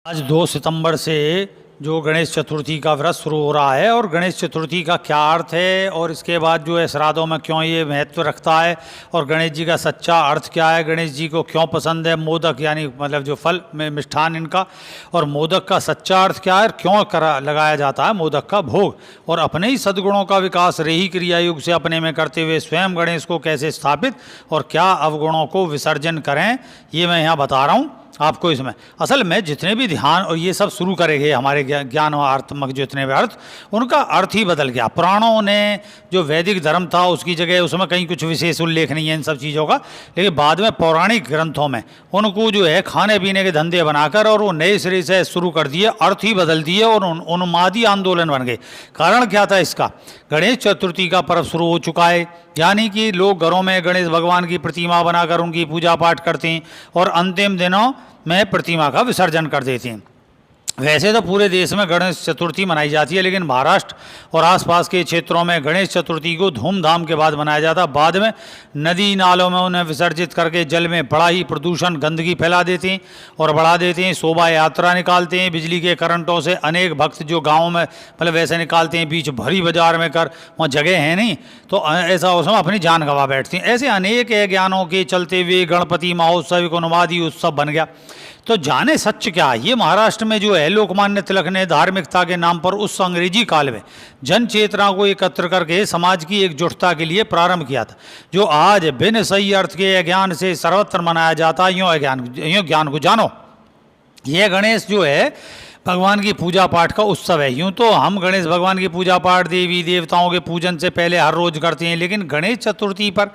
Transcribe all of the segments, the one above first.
आज 2 सितंबर से जो गणेश चतुर्थी का व्रत शुरू हो रहा है और गणेश चतुर्थी का क्या अर्थ है और इसके बाद जो है श्राद्धों में क्यों ये महत्व रखता है और गणेश जी का सच्चा अर्थ क्या है, गणेश जी को क्यों पसंद है मोदक यानी मतलब जो फल में मिष्ठान इनका, और मोदक का सच्चा अर्थ क्या है, क्यों लगाया जाता है मोदक का भोग, और अपने ही सद्गुणों का विकास रेही क्रिया युग से अपने में करते हुए स्वयं गणेश को कैसे स्थापित और क्या अवगुणों को विसर्जन करें, ये मैं यहाँ बता रहा हूँ आपको। इसमें असल में जितने भी ध्यान और ये सब शुरू करेंगे हमारे ज्ञान और अर्थमक जितने भी अर्थ, उनका अर्थ ही बदल गया। पुराणों ने जो वैदिक धर्म था उसकी जगह उसमें कहीं कुछ विशेष उल्लेख नहीं है इन सब चीज़ों का, लेकिन बाद में पौराणिक ग्रंथों में उनको जो है खाने पीने के धंधे बनाकर और वो नए सिरे से शुरू कर दिए, अर्थ ही बदल दिए और उन्मादी आंदोलन बन गए। कारण क्या था इसका? गणेश चतुर्थी का पर्व शुरू हो चुका है, यानी कि लोग घरों में गणेश भगवान की प्रतिमा बनाकर उनकी पूजा पाठ करते हैं और अंतिम दिनों में प्रतिमा का विसर्जन कर देते हैं। वैसे तो पूरे देश में गणेश चतुर्थी मनाई जाती है, लेकिन महाराष्ट्र और आसपास के क्षेत्रों में गणेश चतुर्थी को धूमधाम के बाद मनाया जाता है। बाद में नदी नालों में उन्हें विसर्जित करके जल में बड़ा ही प्रदूषण गंदगी फैला देते हैं और बढ़ा देते हैं। शोभा यात्रा निकालते हैं, बिजली के करंटों से अनेक भक्त जो गाँव में मतलब वैसे निकालते हैं, बीच भरी बाजार में कर वहाँ जगह है नहीं तो ऐसा उसमें अपनी जान गंवा बैठती हैं। ऐसे अनेक ज्ञानों के चलते हुए गणपति महोत्सव एक उन्मादी उत्सव बन गया। तो जाने सच क्या, ये महाराष्ट्र में जो है लोकमान्य तिलक ने धार्मिकता के नाम पर उस अंग्रेजी काल में जन चेतना को एकत्र करके समाज की एकजुटता के लिए प्रारंभ किया था, जो आज बिन सही अर्थ के ज्ञान से सर्वत्र मनाया जाता है। यूँ ज्ञान को जानो। यह गणेश जो है भगवान की पूजा पाठ का उत्सव है। यूँ तो हम गणेश भगवान की पूजा पाठ देवी देवताओं के पूजन से पहले हर रोज करते हैं, लेकिन गणेश चतुर्थी पर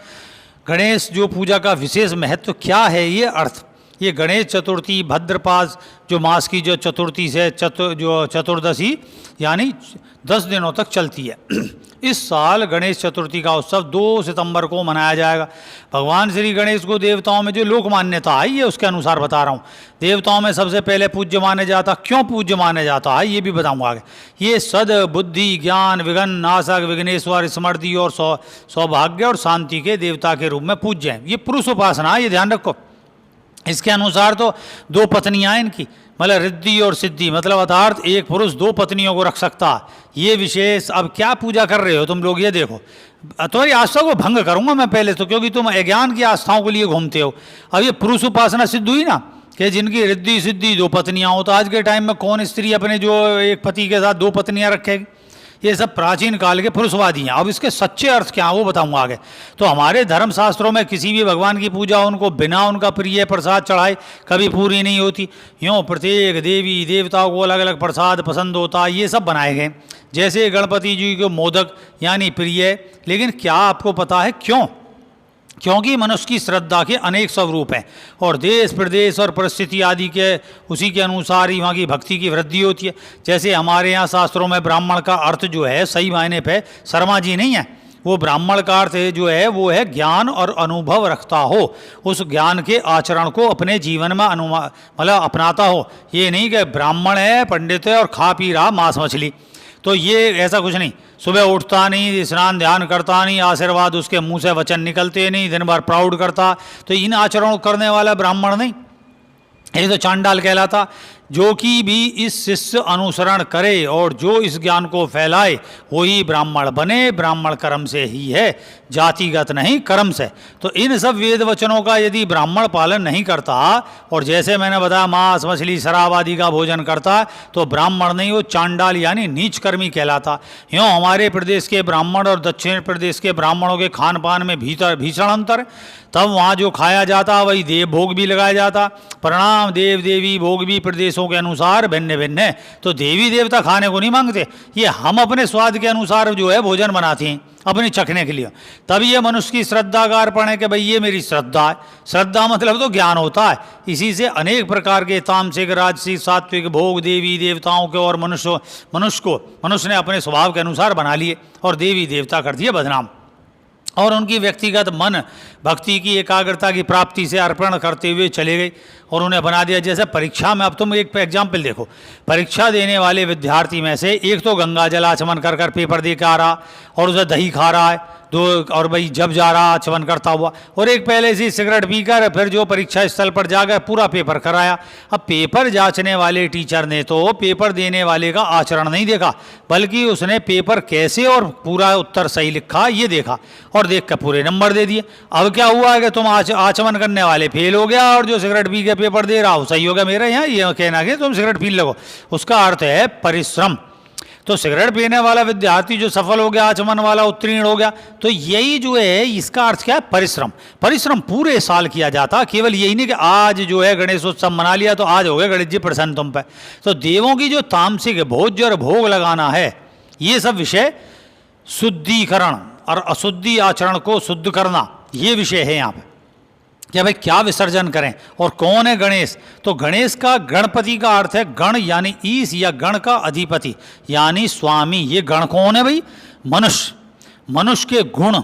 गणेश जो पूजा का विशेष महत्व क्या है, ये अर्थ ये गणेश चतुर्थी भाद्रपद जो मास की जो चतुर्थी से चतुर्दशी यानी 10 दिनों तक चलती है। इस साल गणेश चतुर्थी का उत्सव 2 सितंबर को मनाया जाएगा। भगवान श्री गणेश को देवताओं में जो लोक मान्यता है ये उसके अनुसार बता रहा हूँ। देवताओं में सबसे पहले पूज्य माने जाता, क्यों पूज्य माने जाता है ये भी बताऊँगा आगे। ये सद बुद्धि ज्ञान विघ्न नाशक विघ्नेश्वर स्मृति और सौभाग्य और शांति के देवता के रूप में पूज्य हैं। ये पुरुष उपासना है, ये ध्यान रखो। इसके अनुसार तो 2 पत्नियाँ इनकी मतलब रिद्धि और सिद्धि मतलब अर्थात एक पुरुष 2 पत्नियों को रख सकता है। ये विशेष अब क्या पूजा कर रहे हो तुम लोग, ये देखो। तुम्हारी आस्था को भंग करूंगा मैं पहले तो, क्योंकि तुम अज्ञान की आस्थाओं के लिए घूमते हो। अब ये पुरुष उपासना सिद्ध हुई ना कि जिनकी रिद्धि सिद्धि 2 पत्नियाँ हो, तो आज के टाइम में कौन स्त्री अपने जो एक पति के साथ 2 पत्नियाँ रखेगी? ये सब प्राचीन काल के पुरुषवादी हैं। अब इसके सच्चे अर्थ क्या है वो बताऊंगा आगे। तो हमारे धर्मशास्त्रों में किसी भी भगवान की पूजा उनको बिना उनका प्रिय प्रसाद चढ़ाए कभी पूरी नहीं होती। यूँ प्रत्येक देवी देवताओं को अलग अलग प्रसाद पसंद होता है, ये सब बनाए गए। जैसे गणपति जी को मोदक यानी प्रिय, लेकिन क्या आपको पता है क्यों? क्योंकि मनुष्य की श्रद्धा के अनेक स्वरूप हैं और देश प्रदेश और परिस्थिति आदि के उसी के अनुसार ही वहाँ की भक्ति की वृद्धि होती है। जैसे हमारे यहाँ शास्त्रों में ब्राह्मण का अर्थ जो है सही मायने पे शर्मा जी नहीं है, वो ब्राह्मण का अर्थ जो है वो है ज्ञान और अनुभव रखता हो, उस ज्ञान के आचरण को अपने जीवन में मतलब अपनाता हो। ये नहीं कि ब्राह्मण है पंडित है और खा पी रहा मांस मछली, तो ये ऐसा कुछ नहीं। सुबह उठता नहीं, स्नान ध्यान करता नहीं, आशीर्वाद उसके मुंह से वचन निकलते नहीं, दिन भर प्राउड करता, तो इन आचरणों करने वाला ब्राह्मण नहीं, ये तो चांडाल कहलाता। जो कि भी इस शिष्य अनुसरण करे और जो इस ज्ञान को फैलाए वही ब्राह्मण बने। ब्राह्मण कर्म से ही है, जातिगत नहीं कर्म से। तो इन सब वेद वचनों का यदि ब्राह्मण पालन नहीं करता और जैसे मैंने बताया मांस मछली शराब आदि का भोजन करता तो ब्राह्मण नहीं, वो चांडाल यानी नीच कर्मी कहलाता। यूँ हमारे प्रदेश के ब्राह्मण और दक्षिण प्रदेश के ब्राह्मणों के खान पान में भीषण अंतर। तब वहाँ जो खाया जाता वही देव भोग भी लगाया जाता। परिणाम देव देवी भोग भी प्रदेशों के अनुसार भिन्न भिन्न है। तो देवी देवता खाने को नहीं मांगते, ये हम अपने स्वाद के अनुसार जो है भोजन बनाते हैं अपने चखने के लिए। तब ये मनुष्य की श्रद्धा का अर्पण है कि भाई ये मेरी श्रद्धा है। श्रद्धा मतलब तो ज्ञान होता है। इसी से अनेक प्रकार के तामसिक राजसिक सात्विक भोग देवी देवताओं के और मनुष्य ने अपने स्वभाव के अनुसार बना लिए और देवी देवता कर दिए बदनाम। और उनकी व्यक्तिगत मन भक्ति की एकाग्रता की प्राप्ति से अर्पण करते हुए चले गए और उन्हें बना दिया। जैसे परीक्षा में, अब तुम एक एग्जाम्पल देखो, परीक्षा देने वाले विद्यार्थी में से एक तो गंगा जल आचमन कर कर पेपर दे के आ रहा और उसे दही खा रहा है, दो और भाई जब जा रहा आचमन करता हुआ, और एक पहले से सिगरेट पीकर फिर जो परीक्षा स्थल पर जाकर पूरा पेपर कराया। अब पेपर जांचने वाले टीचर ने तो पेपर देने वाले का आचरण नहीं देखा, बल्कि उसने पेपर कैसे और पूरा उत्तर सही लिखा ये देखा और देख कर पूरे नंबर दे दिए। अब क्या हुआ कि तुम आचमन करने वाले फेल हो गया और जो सिगरेट पी के पेपर दे रहा हो सही हो गया। मेरे यहाँ ये कहना कि तुम सिगरेट पी लगो, उसका अर्थ है परिश्रम। तो सिगरेट पीने वाला विद्यार्थी जो सफल हो गया, आचमन वाला उत्तीर्ण हो गया, तो यही जो है इसका अर्थ क्या है? परिश्रम। परिश्रम पूरे साल किया जाता, केवल यही नहीं कि आज जो है गणेशोत्सव मना लिया तो आज हो गए गणेश जी प्रसन्न तुम पे। तो देवों की जो तामसिक भोज्य और भोग लगाना है, ये सब विषय शुद्धिकरण और अशुद्धि आचरण को शुद्ध करना, ये विषय है यहाँ पे कि भाई क्या विसर्जन करें। और कौन है गणेश? तो गणेश का गणपति का अर्थ है गण यानी ईश या गण का अधिपति यानी स्वामी। ये गण कौन है भाई? मनुष्य, मनुष्य के गुण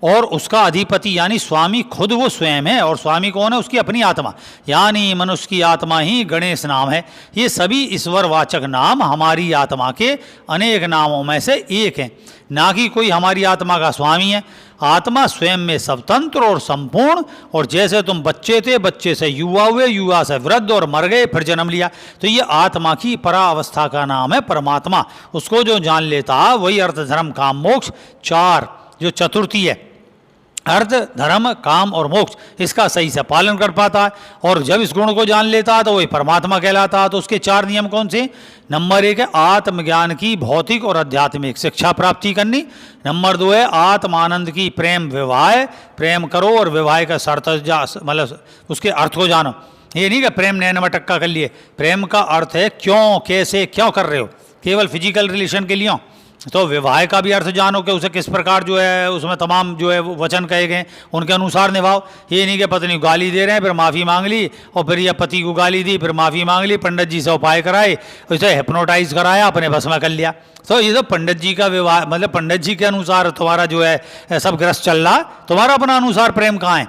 और उसका अधिपति यानी स्वामी खुद वो स्वयं है। और स्वामी कौन है? उसकी अपनी आत्मा, यानी मनुष्य की आत्मा ही गणेश नाम है। ये सभी ईश्वरवाचक नाम हमारी आत्मा के अनेक नामों में से एक हैं, ना कि कोई हमारी आत्मा का स्वामी है। आत्मा स्वयं में स्वतंत्र और संपूर्ण, और जैसे तुम बच्चे थे, बच्चे से युवा हुए, युवा से वृद्ध और मर गए, फिर जन्म लिया, तो ये आत्मा की परावस्था का नाम है परमात्मा। उसको जो जान लेता वही अर्थ धर्म काम मोक्ष, चार जो चतुर्थी है, अर्थ धर्म काम और मोक्ष, इसका सही से पालन कर पाता है। और जब इस गुण को जान लेता है तो वही परमात्मा कहलाता है। तो उसके चार नियम कौन से? नंबर 1 है आत्मज्ञान की भौतिक और आध्यात्मिक शिक्षा प्राप्ति करनी। नंबर 2 है आत्मानंद की प्रेम विवाह, प्रेम करो और विवाह का शर्त मतलब उसके अर्थ को जानो। ये नहीं कि प्रेम नैन मटक्का कर लिए, प्रेम का अर्थ है क्यों, कैसे, क्यों कर रहे हो, केवल फिजिकल रिलेशन के लिए हो। तो विवाह का भी अर्थ जानो कि उसे किस प्रकार जो है उसमें तमाम जो है वचन कहे गए उनके अनुसार निभाओ। ये नहीं कि पत्नी गाली दे रहे हैं फिर माफ़ी मांग ली, और फिर यह पति को गाली दी फिर माफ़ी मांग ली, पंडित जी से उपाय कराए, उसे हिप्नोटाइज कराया, अपने बस में कर लिया। तो ये तो पंडित जी का विवाह, मतलब पंडित जी के अनुसार तुम्हारा जो है सब ग्रस्त चल रहा, तुम्हारा अपना अनुसार प्रेम कहाँ है।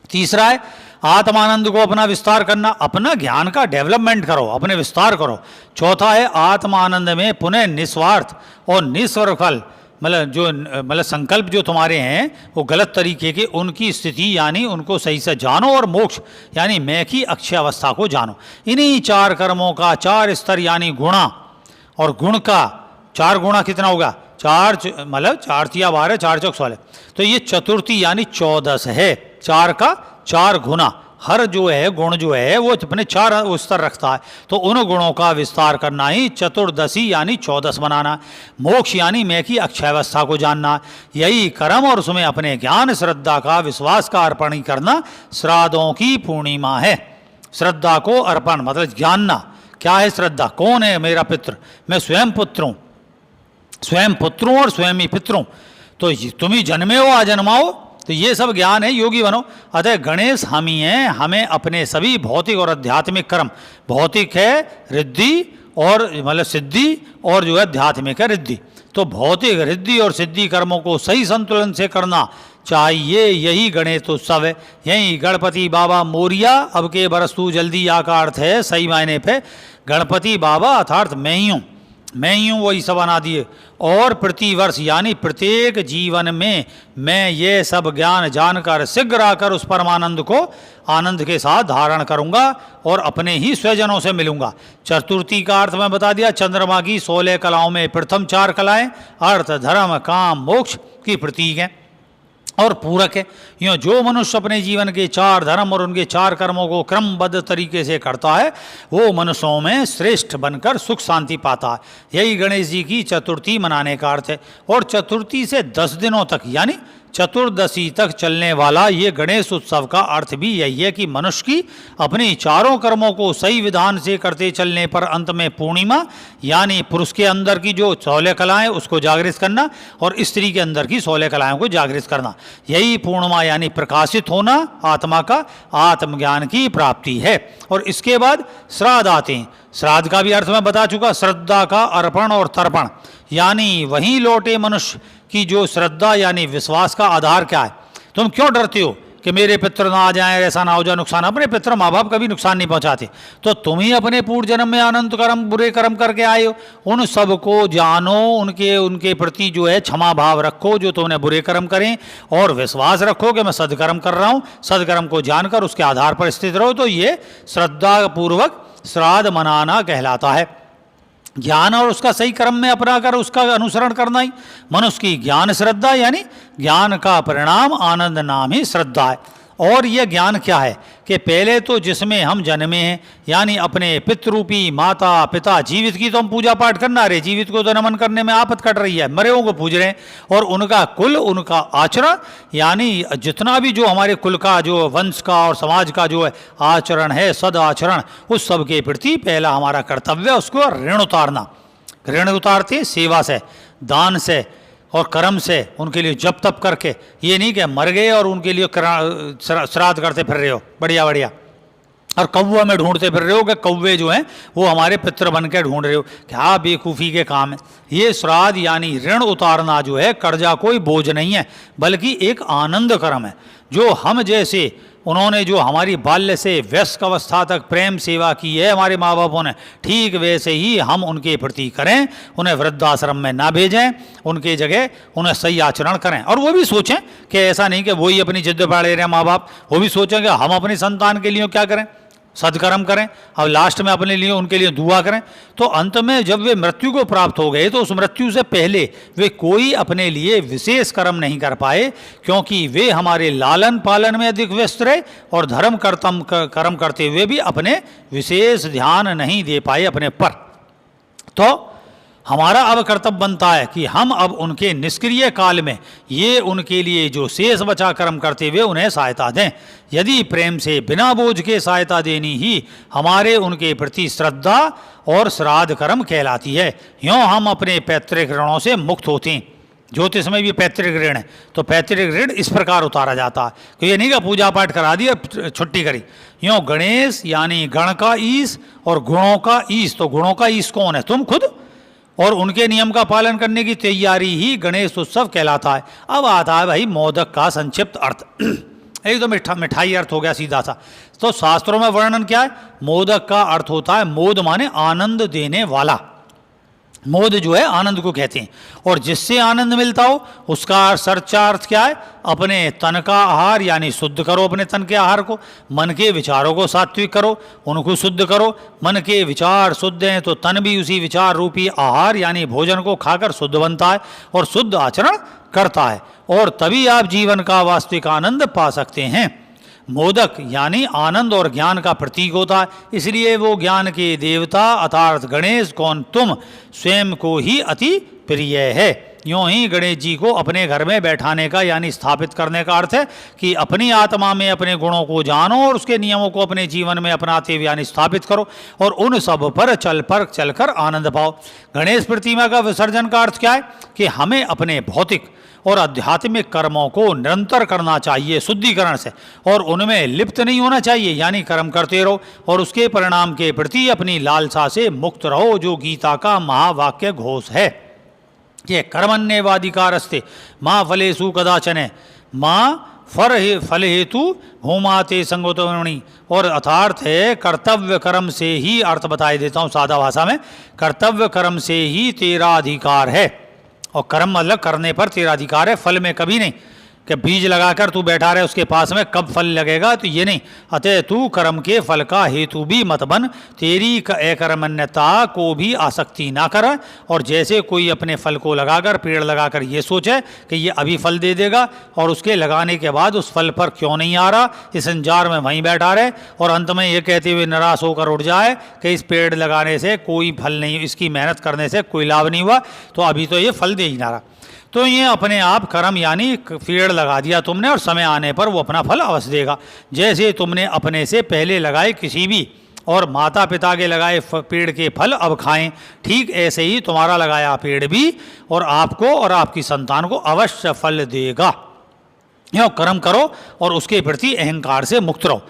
तीसरा है आत्मानंद को अपना विस्तार करना, अपना ज्ञान का डेवलपमेंट करो, अपने विस्तार करो। चौथा है आत्मानंद में पुनः निस्वार्थ और निस्वार्थ फल, मतलब संकल्प जो तुम्हारे हैं वो गलत तरीके के, उनकी स्थिति यानी उनको सही से जानो, और मोक्ष यानी मैं की अक्षय अवस्था को जानो। इन्हीं चार कर्मों का चार स्तर यानी गुणा, और गुण का चार गुणा कितना होगा? चार, मतलब 4 तिया 12, 4 चौक 16, तो ये चतुर्थी यानी 14 है। चार का 4 गुना, हर जो है गुण जो है वो अपने 4 स्तर रखता है, तो उन गुणों का विस्तार करना ही चतुर्दशी यानी 14 बनाना। मोक्ष यानी मैं की अक्षयावस्था को जानना, यही कर्म और उसमें अपने ज्ञान श्रद्धा का विश्वास का अर्पण ही करना श्राद्धों की पूर्णिमा है। श्रद्धा को अर्पण मतलब जानना क्या है श्रद्धा, कौन है मेरा पितृ, मैं स्वयं पुत्र हूँ, स्वयं पुत्र हूँ और स्वयं ही पितृ हूँ, तो तुम ही जन्मे हो आजन्माओ, तो ये सब ज्ञान है, योगी बनो। अतः गणेश हम ही हैं, हमें अपने सभी भौतिक और आध्यात्मिक कर्म, भौतिक है रिद्धि और मतलब सिद्धि, और जो है आध्यात्मिक है रिद्धि, तो भौतिक रिद्धि और सिद्धि कर्मों को सही संतुलन से करना चाहिए, यही गणेशोत्सव है। यही गणपति बाबा मोरिया अब के बरस तू जल्दी आ का अर्थ है सही मायने पे गणपति बाबा अर्थात मैं ही हूँ, मैं ही हूँ, वही सब बना दिए। और प्रतिवर्ष यानी प्रत्येक जीवन में मैं ये सब ज्ञान जानकर शीघ्र आकर उस परमानंद को आनंद के साथ धारण करूँगा और अपने ही स्वजनों से मिलूँगा। चतुर्थी का अर्थ मैं बता दिया, चंद्रमा की 16 कलाओं में प्रथम 4 कलाएँ अर्थ धर्म काम मोक्ष की प्रतीक हैं और पूरक है। यूँ जो मनुष्य अपने जीवन के 4 धर्म और उनके 4 कर्मों को क्रमबद्ध तरीके से करता है वो मनुष्यों में श्रेष्ठ बनकर सुख शांति पाता है। यही गणेश जी की चतुर्थी मनाने का अर्थ है। और चतुर्थी से 10 दिनों तक यानी चतुर्दशी तक चलने वाला ये गणेश उत्सव का अर्थ भी यही है कि मनुष्य की अपनी चारों कर्मों को सही विधान से करते चलने पर अंत में पूर्णिमा यानी पुरुष के अंदर की जो 16 कलाएं उसको जागृत करना और स्त्री के अंदर की 16 कलाओं को जागृत करना, यही पूर्णिमा यानी प्रकाशित होना आत्मा का आत्मज्ञान की प्राप्ति है। और इसके बाद श्राद्ध आते हैं। श्राद्ध का भी अर्थ मैं बता चुका, श्रद्धा का अर्पण और तर्पण यानी वहीं लौटे मनुष्य की जो श्रद्धा यानी विश्वास का आधार क्या है, तुम क्यों डरते हो कि मेरे पितर ना आ जाएं, ऐसा ना हो जाए नुकसान। अपने पितर माँ बाप कभी नुकसान नहीं पहुंचाते। तो तुम ही अपने पूर्व जन्म में अनंत कर्म, बुरे कर्म करके आए हो। उन सब को जानो, उनके प्रति जो है क्षमा भाव रखो जो तुमने बुरे कर्म करें, और विश्वास रखो कि मैं सदकर्म कर रहा हूँ। सदकर्म को जानकर उसके आधार पर स्थित रहो। तो ये श्रद्धा पूर्वक श्राद्ध मनाना कहलाता है। ज्ञान और उसका सही कर्म में अपना कर उसका अनुसरण करना ही मनुष्य की ज्ञान श्रद्धा, यानी ज्ञान का परिणाम आनंद नाम ही श्रद्धा है। और यह ज्ञान क्या है कि पहले तो जिसमें हम जन्मे हैं, यानी अपने पितृरूपी माता पिता, जीवित की तो हम पूजा पाठ करना रहे, जीवित को तो नमन करने में आपत कट रही है, मरे को पूज रहे हैं। और उनका कुल, उनका आचरण, यानी जितना भी जो हमारे कुल का, जो वंश का और समाज का जो है आचरण है, सद आचरण, उस सब के प्रति पहला हमारा कर्तव्य उसको ऋण उतारना। ऋण उतारते सेवा से, दान से और कर्म से, उनके लिए जप तप करके। ये नहीं कि मर गए और उनके लिए श्राद्ध करते फिर रहे हो, बढ़िया बढ़िया, और कौवा में ढूंढते फिर रहे हो कि कौवे जो हैं वो हमारे पितर बन के ढूंढ रहे हो। क्या बेवकूफ़ी के काम है ये। श्राद्ध यानी ऋण उतारना जो है कर्जा कोई बोझ नहीं है, बल्कि एक आनंद कर्म है। जो हम जैसे उन्होंने जो हमारी बाल्य से वयस्क अवस्था तक प्रेम सेवा की है हमारे माँ बापों ने, ठीक वैसे ही हम उनके प्रति करें। उन्हें वृद्धाश्रम में ना भेजें, उनके जगह उन्हें सही आचरण करें। और वो भी सोचें कि ऐसा नहीं कि वही अपनी जिद पाड़े रहे माँ बाप, वो भी सोचें कि हम अपनी संतान के लिए क्या करें, सदकर्म करें, और लास्ट में अपने लिए उनके लिए दुआ करें। तो अंत में जब वे मृत्यु को प्राप्त हो गए तो उस मृत्यु से पहले वे कोई अपने लिए विशेष कर्म नहीं कर पाए, क्योंकि वे हमारे लालन पालन में अधिक व्यस्त रहे और धर्म कर्म करते हुए भी अपने विशेष ध्यान नहीं दे पाए अपने पर। तो हमारा अब कर्तव्य बनता है कि हम अब उनके निष्क्रिय काल में ये उनके लिए जो शेष बचा कर्म करते हुए उन्हें सहायता दें। यदि प्रेम से बिना बोझ के सहायता देनी ही हमारे उनके प्रति श्रद्धा और श्राद्ध कर्म कहलाती है। यूँ हम अपने पैतृक ऋणों से मुक्त होते हैं। ज्योतिष में भी पैतृक ऋण है, तो पैतृक ऋण इस प्रकार उतारा जाता है कि ये नहीं कि पूजा पाठ करा दी और छुट्टी करी। यूँ गणेश यानी गण का ईश और गुणों का ईश। तो गुणों का ईश कौन है? तुम खुद, और उनके नियम का पालन करने की तैयारी ही गणेश उत्सव कहलाता है। अब आता है भाई मोदक का संक्षिप्त अर्थ। एक तो मिठाई अर्थ हो गया सीधा सा। तो शास्त्रों में वर्णन क्या है? मोदक का अर्थ होता है, मोद माने आनंद देने वाला। मोद जो है आनंद को कहते हैं, और जिससे आनंद मिलता हो उसका सच्चा अर्थ क्या है? अपने तन का आहार, यानी शुद्ध करो अपने तन के आहार को। मन के विचारों को सात्विक करो, उनको शुद्ध करो। मन के विचार शुद्ध हैं तो तन भी उसी विचार रूपी आहार यानी भोजन को खाकर शुद्ध बनता है और शुद्ध आचरण करता है, और तभी आप जीवन का वास्तविक आनंद पा सकते हैं। मोदक यानी आनंद और ज्ञान का प्रतीक होता है, इसलिए वो ज्ञान के देवता अर्थात गणेश कौन, तुम स्वयं को ही अति प्रिय है। यूँ ही गणेश जी को अपने घर में बैठाने का यानी स्थापित करने का अर्थ है कि अपनी आत्मा में अपने गुणों को जानो और उसके नियमों को अपने जीवन में अपनाते हुए यानी स्थापित करो, और उन सब पर चलकर आनंद पाओ। गणेश प्रतिमा का विसर्जन का अर्थ क्या है? कि हमें अपने भौतिक और आध्यात्मिक कर्मों को निरंतर करना चाहिए शुद्धिकरण से, और उनमें लिप्त नहीं होना चाहिए, यानी कर्म करते रहो और उसके परिणाम के प्रति अपनी लालसा से मुक्त रहो, जो गीता का महावाक्य घोष है। ये कर्मण्येवाधिकारस्ते माँ फलेषु कदाचन माँ फल हेतु होमाते संगोतमणि। और अर्थार्थ है कर्तव्य कर्म से ही, अर्थ बताए देता हूँ सादा भाषा में, कर्तव्य कर्म से ही तेरा अधिकार है। और कर्म मतलब करने पर तेरा अधिकार है, फल में कभी नहीं कि बीज लगाकर तू बैठा रहे उसके पास में कब फल लगेगा, तो ये नहीं। अतः तू कर्म के फल का हेतु भी मत बन, तेरी अकर्मण्यता को भी आसक्ति ना कर। और जैसे कोई अपने फल को लगाकर, पेड़ लगाकर ये सोचे कि ये अभी फल दे देगा, और उसके लगाने के बाद उस फल पर क्यों नहीं आ रहा, इस संजार में वहीं बैठा रहे, और अंत में ये कहते हुए निराश होकर उठ जाए कि इस पेड़ लगाने से कोई फल नहीं, इसकी मेहनत करने से कोई लाभ नहीं हुआ, तो अभी तो ये फल दे ही ना रहा। तो ये अपने आप कर्म यानी पेड़ लगा दिया तुमने, और समय आने पर वो अपना फल अवश्य देगा। जैसे तुमने अपने से पहले लगाए किसी भी और माता पिता के लगाए पेड़ के फल अब खाएं, ठीक ऐसे ही तुम्हारा लगाया पेड़ भी और आपको और आपकी संतान को अवश्य फल देगा। यो कर्म करो और उसके प्रति अहंकार से मुक्त रहो।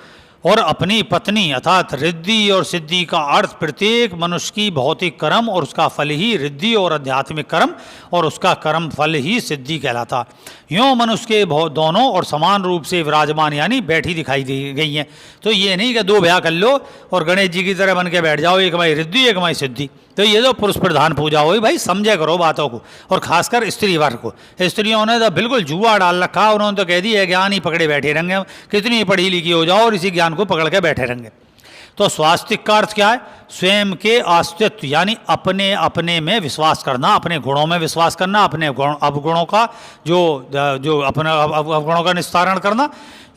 और अपनी पत्नी अर्थात रिद्धि और सिद्धि का अर्थ प्रत्येक मनुष्य की भौतिक कर्म और उसका फल ही रिद्धि और आध्यात्मिक कर्म और उसका कर्म फल ही सिद्धि कहलाता। यूँ मनुष्य के दोनों और समान रूप से विराजमान यानी बैठी दिखाई दी गई हैं। तो ये नहीं कि दो ब्याह कर लो और गणेश जी की तरह बन के बैठ जाओ, एक माई रिद्धि एक माई सिद्धि। तो ये जो पुरुष प्रधान पूजा हुई, भाई समझे करो बातों को, और खासकर स्त्री वर्ग को। स्त्रियों ने तो बिल्कुल जुआ डाल रखा, उन्होंने तो कह दिया ज्ञान ही पकड़े बैठे रहेंगे, कितनी पढ़ी लिखी हो जाओ और इसी ज्ञान को पकड़ के बैठे रहेंगे। तो स्वास्तिक का अर्थ क्या है? स्वयं के अस्तित्व यानी अपने अपने में विश्वास करना, अपने गुणों में विश्वास करना, अपने अवगुणों का जो अपने अवगुणों का निस्तारण करना,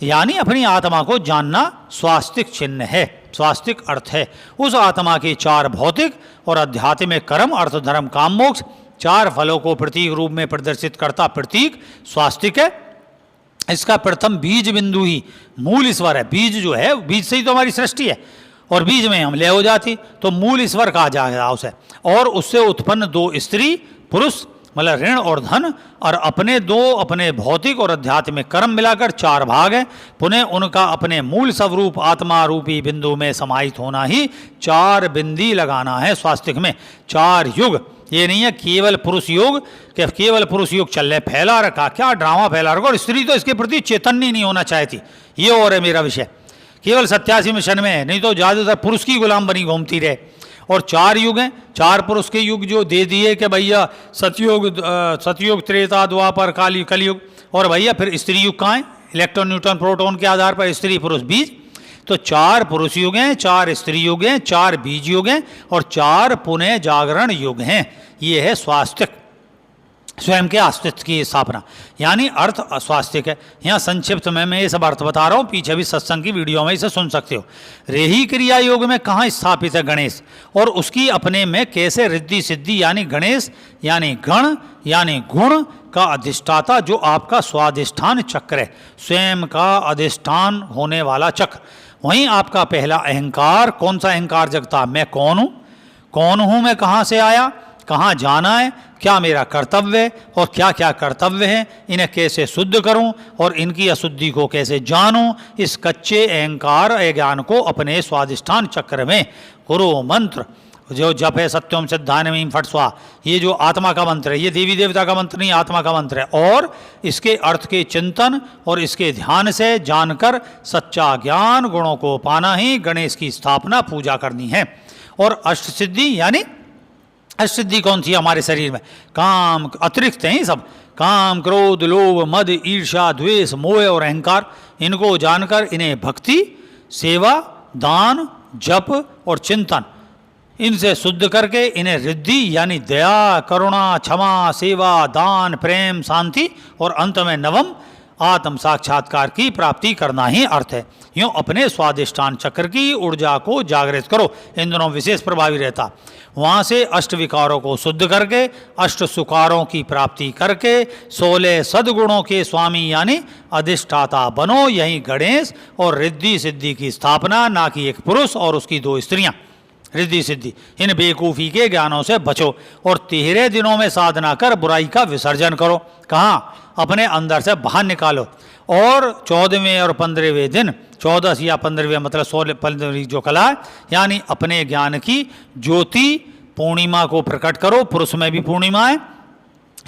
यानी अपनी आत्मा को जानना स्वास्तिक चिन्ह है, स्वास्तिक अर्थ है। उस आत्मा के चार भौतिक और आध्यात्मिक कर्म अर्थ धर्म काम मोक्ष चार फलों को प्रतीक रूप में प्रदर्शित करता प्रतीक स्वास्तिक है। इसका प्रथम बीज बिंदु ही मूल ईश्वर है। बीज जो है, बीज से ही तो हमारी सृष्टि है और बीज में हम ले हो जाती, तो मूल ईश्वर कहा जाएगा उसे। और उससे उत्पन्न दो स्त्री पुरुष मतलब ऋण और धन, और अपने भौतिक और आध्यात्मिक कर्म मिलाकर चार भाग हैं। पुनः उनका अपने मूल स्वरूप आत्मा रूपी बिंदु में समाहित होना ही चार बिंदी लगाना है। स्वास्तिक में चार युग, ये नहीं है केवल पुरुष योग, कि केवल पुरुष योग चल रहे, फैला रखा, क्या ड्रामा फैला रखा। और स्त्री तो इसके प्रति चेतन्य नहीं होना चाहती, ये और है मेरा विषय। केवल 87 मिशन में है, नहीं तो ज़्यादातर पुरुष की गुलाम बनी घूमती रहे। और चार युग हैं, चार पुरुष के युग जो दे दिए कि भैया सतयुग त्रेता द्वापर कलयुग, और भैया फिर स्त्री युग कहाँ है? इलेक्ट्रॉन न्यूट्रॉन प्रोटॉन के आधार पर स्त्री पुरुष बीज। तो चार पुरुष युग हैं, चार स्त्री युग हैं, चार बीज युग हैं और चार पुनः जागरण युग हैं। ये है स्वास्तिक, स्वयं के अस्तित्व की स्थापना, यानी अर्थ स्वास्तिक है। यहाँ संक्षिप्त में मैं ये सब अर्थ बता रहा हूँ, पीछे भी सत्संग की वीडियो में इसे सुन सकते हो। रेही क्रिया योग में कहाँ स्थापित है गणेश, और उसकी अपने में कैसे रिद्धि सिद्धि यानी गणेश यानी गण यानी गुण का अधिष्ठाता, जो आपका स्वाधिष्ठान चक्र है, स्वयं का अधिष्ठान होने वाला चक्र। वहीं आपका पहला अहंकार, कौन सा अहंकार जगता? मैं कौन हूँ, मैं कहाँ से आया, कहाँ जाना है, क्या मेरा कर्तव्य है और क्या क्या कर्तव्य है, इन्हें कैसे शुद्ध करूं और इनकी अशुद्धि को कैसे जानूं। इस कच्चे अहंकार अज्ञान को अपने स्वाधिष्ठान चक्र में गुरु मंत्र जो जप है सत्यम सिद्धानमीं फट स्वाहा, ये जो आत्मा का मंत्र है, ये देवी देवता का मंत्र नहीं, आत्मा का मंत्र है। और इसके अर्थ के चिंतन और इसके ध्यान से जानकर सच्चा ज्ञान गुणों को पाना ही गणेश की स्थापना पूजा करनी है। और अष्ट सिद्धि यानी असिद्धि कौन सी हमारे शरीर में? काम अतिरिक्त हैं सब, काम क्रोध लोभ मद ईर्ष्या द्वेष मोह और अहंकार। इनको जानकर इन्हें भक्ति सेवा दान जप और चिंतन इनसे शुद्ध करके इन्हें रिद्धि यानी दया करुणा क्षमा सेवा दान प्रेम शांति और अंत में नवम आत्म साक्षात्कार की प्राप्ति करना ही अर्थ है। यूँ अपने स्वाधिष्ठान चक्र की ऊर्जा को जागृत करो, इन दोनों विशेष प्रभावी रहता। वहाँ से अष्ट विकारों को शुद्ध करके अष्ट सुकारों की प्राप्ति करके 16 सद्गुणों के स्वामी यानी अधिष्ठाता बनो। यही गणेश और रिद्धि सिद्धि की स्थापना, ना कि एक पुरुष और उसकी दो स्त्रियाँ। रिद्धि सिद्धि इन बेवकूफ़ी के ज्ञानों से बचो और 13 दिनों में साधना कर बुराई का विसर्जन करो। कहाँ? अपने अंदर से बाहर निकालो। और 14वें और 15वें दिन, 14 या 15वें मतलब 16 जो कला है, यानी अपने ज्ञान की ज्योति पूर्णिमा को प्रकट करो। पुरुष में भी पूर्णिमा है,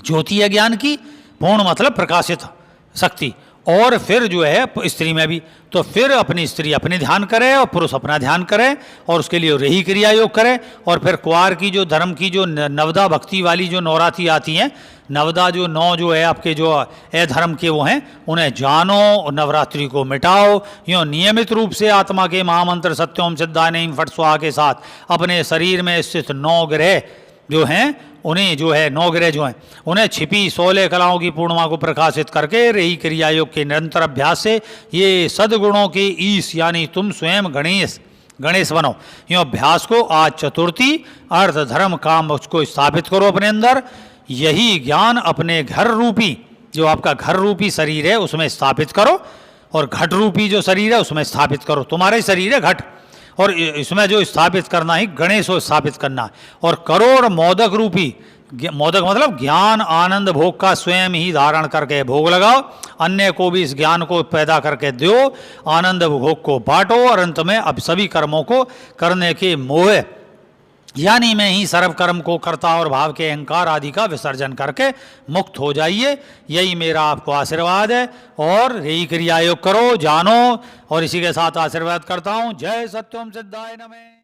ज्योति है ज्ञान की, पूर्ण मतलब प्रकाशित शक्ति। और फिर जो है स्त्री में भी, तो फिर अपनी स्त्री अपने ध्यान करे और पुरुष अपना ध्यान करे और उसके लिए रेही क्रिया योग करे। और फिर कुंवार की जो धर्म की जो नवदा भक्ति वाली जो नवरात्रि आती हैं, नवदा जो 9 जो है आपके जो अधर्म के वो हैं, उन्हें जानो और नवरात्रि को मिटाओ। यूँ नियमित रूप से आत्मा के महामंत्र सत्यम सिद्धानमीं फट स्वाहा के साथ अपने शरीर में स्थित 9 ग्रह जो हैं उन्हें जो है 9 ग्रह जो हैं उन्हें छिपी 16 कलाओं की पूर्णिमा को प्रकाशित करके रेही क्रिया योग के निरंतर अभ्यास से ये सद्गुणों के ईश यानी तुम स्वयं गणेश बनो। यूँ अभ्यास को आज चतुर्थी अर्थ धर्म काम उसको स्थापित करो अपने अंदर। यही ज्ञान अपने घर रूपी जो आपका घर रूपी शरीर है उसमें स्थापित करो और घट रूपी जो शरीर है उसमें स्थापित करो। तुम्हारा ही शरीर है घट, और इसमें जो स्थापित करना है गणेश को स्थापित करना है। और करोड़ मोदक रूपी मोदक मतलब ज्ञान आनंद भोग का स्वयं ही धारण करके भोग लगाओ, अन्य को भी इस ज्ञान को पैदा करके दो, आनंद भोग को बांटो और अंत में अब सभी कर्मों को करने के मोह यानी में ही सर्व कर्म को कर्ता और भाव के अहंकार आदि का विसर्जन करके मुक्त हो जाइए। यही मेरा आपको आशीर्वाद है और यही क्रिया योग करो, जानो, और इसी के साथ आशीर्वाद करता हूँ। जय सत्यम सिद्धाय नमः।